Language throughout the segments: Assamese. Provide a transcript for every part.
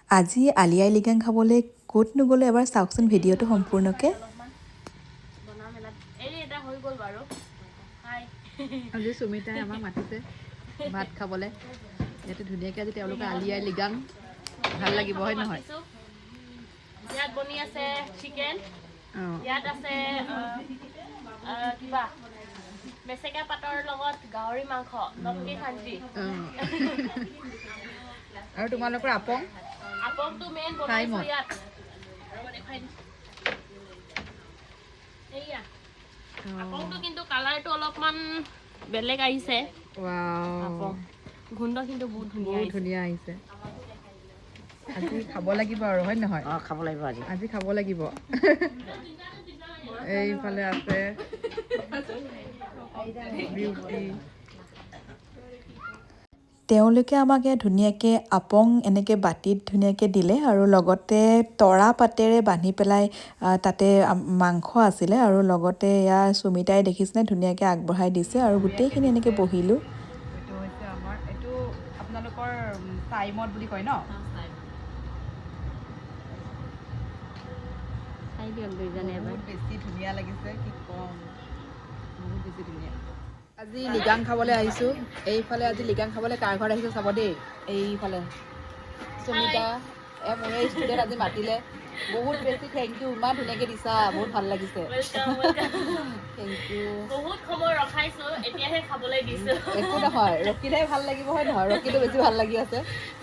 আজি আলি আই লৃগাং খাবলৈ ক'ত নগ'লো এবাৰ চাওকচোন ভিডিঅ'টো সম্পূৰ্ণকৈ। আজি সুমিতাই আমাক মাতিছে ভাত খাবলৈ। ইয়াতে ধুনীয়াকৈ আজি তেওঁলোকে আলি আই লৃগাং ভাল লাগিব হয় নহয়? ইয়াত বনি আছে চিকেন, ইয়াত আছে কিবা মেছেকা পাতৰ লগত গাহৰি মাংস, লক্ষী খাঞ্চি। আৰু তোমালোকৰ আপং? আপংটো মেইন বনাইছো ইয়াত। এইয়া আপংটো কিন্তু কালাৰটো অলপমান বেলেগ আহিছে। আপং গোন্ধ কিন্তু বহুত ধুনীয়া আহিছে। আজি খাব লাগিব আৰু হয় নহয়? খাব লাগিব আজি খাব লাগিব। এইফালে আছে বিউটি। তেওঁলোকে আমাক ধুনীয়াকৈ আপং এনেকৈ বাতিত ধুনীয়াকৈ দিলে আৰু লগতে তৰা পাতেৰে বান্ধি পেলাই তাতে মাংস আছিলে আৰু লগতে এয়া সুমিতাই দেখিছেনে ধুনীয়াকৈ আগবঢ়াই দিছে আৰু গোটেইখিনি এনেকৈ বহিলোঁ। এইটো হৈছে আমাৰ এইটো আপোনালোকৰ টাইমত বুলি কয় ন? বহুত বেছি ধুনীয়া লাগিছে, কি ক'ম, বহুত বেছি ধুনীয়া। আজি লৃগাং খাবলৈ আহিছোঁ। এইফালে আজি লৃগাং খাবলৈ কাৰ ঘৰত আহিছোঁ চাব দেই। এইফালে সুমিতা মোৰে ষ্টুডেণ্ট আজি মাতিলে। বহুত বেছি থেংক ইউ, ইমান ধুনীয়াকৈ দিছা, বহুত ভাল লাগিছে। Thank you. বহুত সময় ৰখাইছো, এতিয়াহে খাবলৈ দিছো। একো নহয়, ৰখিলেহে ভাল লাগিব হয় নহয়? ৰখিলে বেছি ভাল লাগি আছে।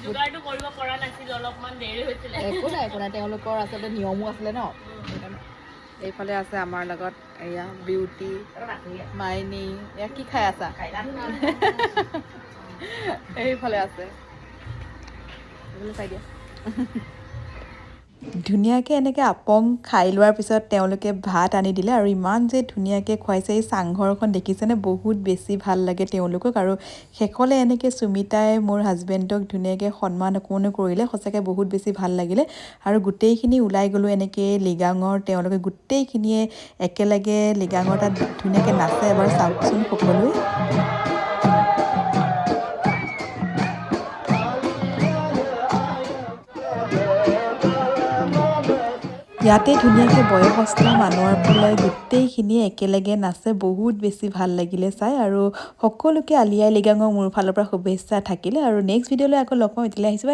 যোগাৰটো কৰিব পৰা নাছিলো, অলপমান দেৰি হৈছিলে। একো নাই একো নাই, তেওঁলোকৰ আচলতে নিয়মো আছিলে ন। এইফালে আছে আমাৰ লগত এয়া বিউটি, মাইনী। এয়া কি খাই আছা? এইফালে আছে, এইফালে চাই দিয়া। ধুনীয়াকৈ এনেকৈ আপং খাই লোৱাৰ পিছত তেওঁলোকে ভাত আনি দিলে আৰু ইমান যে ধুনীয়াকৈ খুৱাইছে। এই চাংঘৰখন দেখিছেনে? বহুত বেছি ভাল লাগে তেওঁলোকক। আৰু শেষলৈ এনেকৈ সুমিতাই মোৰ হাজবেণ্ডক ধুনীয়াকৈ সন্মান অকণো কৰিলে, সঁচাকৈ বহুত বেছি ভাল লাগিলে। আৰু গোটেইখিনি ওলাই গ'লোঁ এনেকৈ লৃগাঙৰ, তেওঁলোকে গোটেইখিনিয়ে একেলগে লৃগাঙৰ তাত ধুনীয়াকৈ নাচে, এবাৰ চাওকচোন সকলোৱে। ইয়াতে ধুনীয়াকৈ বয়সস্থ মানুহৰ পৰা গোটেইখিনিয়ে একেলগে নাচে, বহুত বেছি ভাল লাগিলে চাই। আৰু সকলোকে আলি আই লৃগাঙৰ মোৰ ফালৰ পৰা শুভেচ্ছা থাকিলে। আৰু নেক্সট ভিডিঅ'লৈ আকৌ লগ পাম, এতিয়ালৈ আহিছোঁ।